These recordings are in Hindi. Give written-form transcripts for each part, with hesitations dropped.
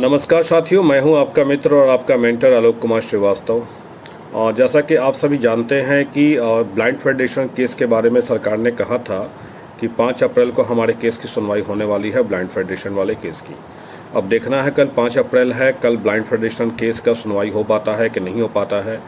नमस्कार साथियों, मैं हूं आपका मित्र और आपका मेंटर आलोक कुमार श्रीवास्तव। और जैसा कि आप सभी जानते हैं कि ब्लाइंड फेडरेशन केस के बारे में सरकार ने कहा था कि 5 अप्रैल को हमारे केस की सुनवाई होने वाली है, ब्लाइंड फेडरेशन वाले केस की। अब देखना है, कल 5 अप्रैल है, कल ब्लाइंड फेडरेशन केस का सुनवाई हो पाता है कि नहीं हो पाता है।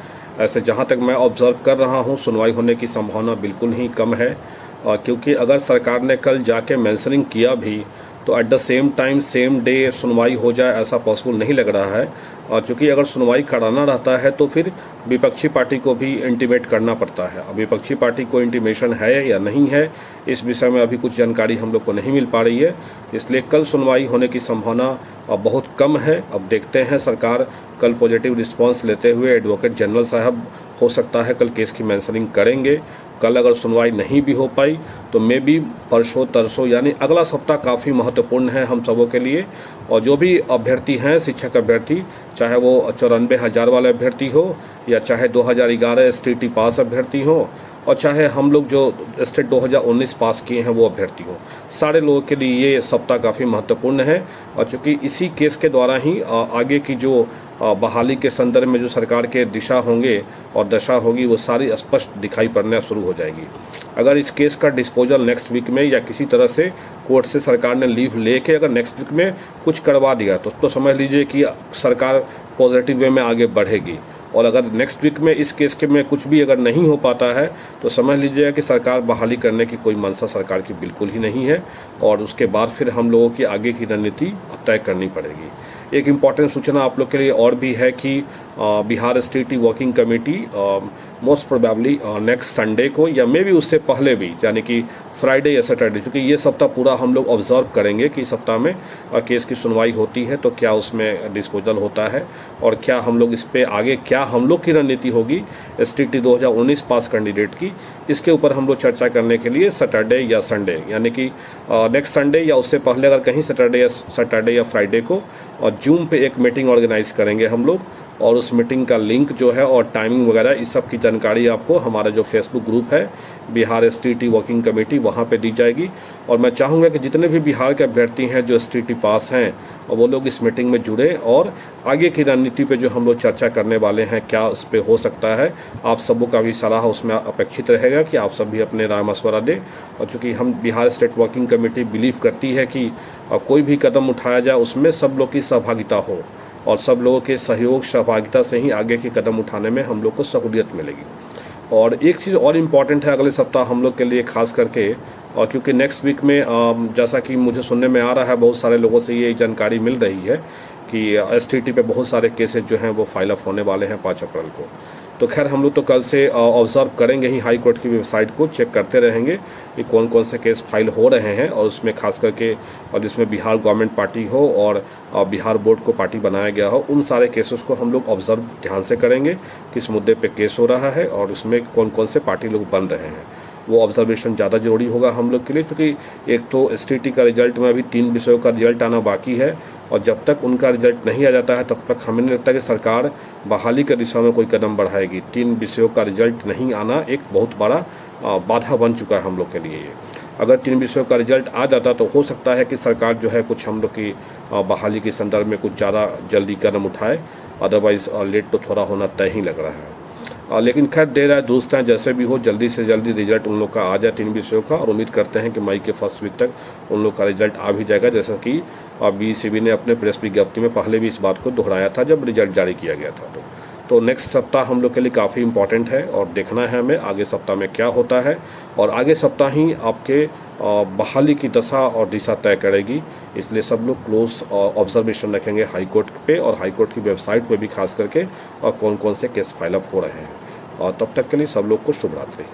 ऐसे जहाँ तक मैं ऑब्जर्व कर रहा हूँ, सुनवाई होने की संभावना बिल्कुल ही कम है, क्योंकि अगर सरकार ने कल जाके मेंशनिंग किया भी तो at the same time same day सुनवाई हो जाए, ऐसा पॉसिबल नहीं लग रहा है। और चूंकि अगर सुनवाई कराना रहता है तो फिर विपक्षी पार्टी को भी इंटीमेट करना पड़ता है। अब विपक्षी पार्टी को इंटीमेशन है या नहीं है, इस विषय में अभी कुछ जानकारी हम लोग को नहीं मिल पा रही है, इसलिए कल सुनवाई होने की संभावना बहुत कम है। अब देखते हैं, सरकार कल पॉजिटिव रिस्पॉन्स लेते हुए एडवोकेट जनरल साहब हो सकता है कल केस की मेंशनिंग करेंगे। कल अगर सुनवाई नहीं भी हो पाई तो मे बी परसों तरसों, यानी अगला सप्ताह काफ़ी महत्वपूर्ण है हम सबों के लिए। और जो भी अभ्यर्थी हैं, शिक्षक अभ्यर्थी, चाहे वो 94,000 वाले अभ्यर्थी हो या चाहे 2011 STT पास अभ्यर्थी हो और चाहे हम लोग जो स्टेट 2019 पास किए हैं वो अभ्यर्थी हो, सारे लोगों के लिए ये सप्ताह काफ़ी महत्वपूर्ण है। और चूँकि इसी केस के द्वारा ही आगे की जो बहाली के संदर्भ में जो सरकार के दिशा होंगे और दशा होगी, वो सारी स्पष्ट दिखाई पड़ना शुरू हो जाएगी। अगर इस केस का डिस्पोजल नेक्स्ट वीक में या किसी तरह से कोर्ट से सरकार ने लीव लेके अगर नेक्स्ट वीक में कुछ करवा दिया तो समझ लीजिए कि सरकार पॉजिटिव वे में आगे बढ़ेगी। और अगर नेक्स्ट वीक में इस केस के में कुछ भी अगर नहीं हो पाता है तो समझ लीजिए कि सरकार बहाली करने की कोई मंशा सरकार की बिल्कुल ही नहीं है, और उसके बाद फिर हम लोगों की आगे की रणनीति तय करनी पड़ेगी। एक इम्पॉर्टेंट सूचना आप लोग के लिए और भी है कि Bihar STT working committee most probably next Sunday को या मे बी उससे पहले भी, यानी कि फ्राइडे या सैटरडे, क्योंकि ये सप्ताह पूरा हम लोग ऑब्जर्व करेंगे कि सप्ताह में केस की सुनवाई होती है तो क्या उसमें डिस्पोजल होता है और क्या हम लोग इस पे आगे क्या हम लोग की रणनीति होगी STT 2019 पास कैंडिडेट की। इसके ऊपर हम लोग चर्चा करने के लिए सैटरडे या संडे, यानी कि नेक्स्ट संडे या उससे पहले अगर कहीं सैटरडे या फ्राइडे को और जूम पे एक मीटिंग ऑर्गेनाइज करेंगे हम लोग। और उस मीटिंग का लिंक जो है और टाइमिंग वगैरह इस सब की जानकारी आपको हमारा जो फेसबुक ग्रुप है बिहार STT वर्किंग कमेटी, वहाँ पे दी जाएगी। और मैं चाहूँगा कि जितने भी बिहार के अभ्यर्थी हैं जो STT पास हैं वो लोग इस मीटिंग में जुड़े और आगे की रणनीति पे जो हम लोग चर्चा करने वाले हैं क्या उस पर हो सकता है, आप सबों का भी सलाह उसमें अपेक्षित रहेगा कि आप सब भी अपने राय मशवरा दें। और चूँकि हम Bihar state working committee believe करती है कि कोई भी कदम उठाया जाए उसमें सब लोग की सहभागिता हो और सब लोगों के सहयोग सहभागिता से ही आगे के कदम उठाने में हम लोग को सहूलियत मिलेगी। और एक चीज़ और इम्पॉर्टेंट है अगले सप्ताह हम लोग के लिए खास करके, और क्योंकि नेक्स्ट वीक में जैसा कि मुझे सुनने में आ रहा है, बहुत सारे लोगों से ये जानकारी मिल रही है कि STT पे बहुत सारे केसेस जो हैं वो फाइल अप होने वाले हैं 5 अप्रैल को। तो खैर हम लोग तो कल से ऑब्जर्व करेंगे ही, हाई कोर्ट की वेबसाइट को चेक करते रहेंगे कि कौन कौन से केस फाइल हो रहे हैं, और उसमें खास करके और जिसमें बिहार गवर्नमेंट पार्टी हो और बिहार बोर्ड को पार्टी बनाया गया हो, उन सारे केसेस को हम लोग ऑब्जर्व ध्यान से करेंगे किस मुद्दे पे केस हो रहा है और उसमें कौन कौन से पार्टी लोग बन रहे हैं। वो ऑब्जर्वेशन ज़्यादा जरूरी होगा हम लोग के लिए, क्योंकि एक तो STT का रिजल्ट में अभी 3 विषयों का रिजल्ट आना बाकी है, और जब तक उनका रिजल्ट नहीं आ जाता है तब तक हमें नहीं लगता कि सरकार बहाली की दिशा में कोई कदम बढ़ाएगी। 3 विषयों का रिजल्ट नहीं आना एक बहुत बड़ा बाधा बन चुका है हम लोग के लिए। ये अगर 3 विषयों का रिजल्ट आ जाता तो हो सकता है कि सरकार जो है कुछ हम लोग की बहाली के संदर्भ में कुछ ज़्यादा जल्दी कदम उठाए, अदरवाइज लेट तो थोड़ा होना तय ही लग रहा है। लेकिन खैर देर है दुरुस्त है, जैसे भी हो जल्दी से जल्दी रिजल्ट उन लोग का आ जाए 3 विषयों का, और उम्मीद करते हैं कि मई के फर्स्ट वीक तक उन लोग का रिजल्ट आ भी जाएगा, जैसा कि BECB ने अपने प्रेस विज्ञप्ति में पहले भी इस बात को दोहराया था जब रिजल्ट जारी किया गया था। तो नेक्स्ट सप्ताह हम लोग के लिए काफ़ी इंपॉर्टेंट है और देखना है हमें आगे सप्ताह में क्या होता है, और आगे सप्ताह ही आपके बहाली की दशा और दिशा तय करेगी। इसलिए सब लोग क्लोज ऑब्जर्वेशन रखेंगे हाई कोर्ट पे और हाई कोर्ट की वेबसाइट पे भी खास करके, और कौन कौन से केस फाइल अप हो रहे हैं। और तब तक के लिए सब लोग को शुभ रात्रि।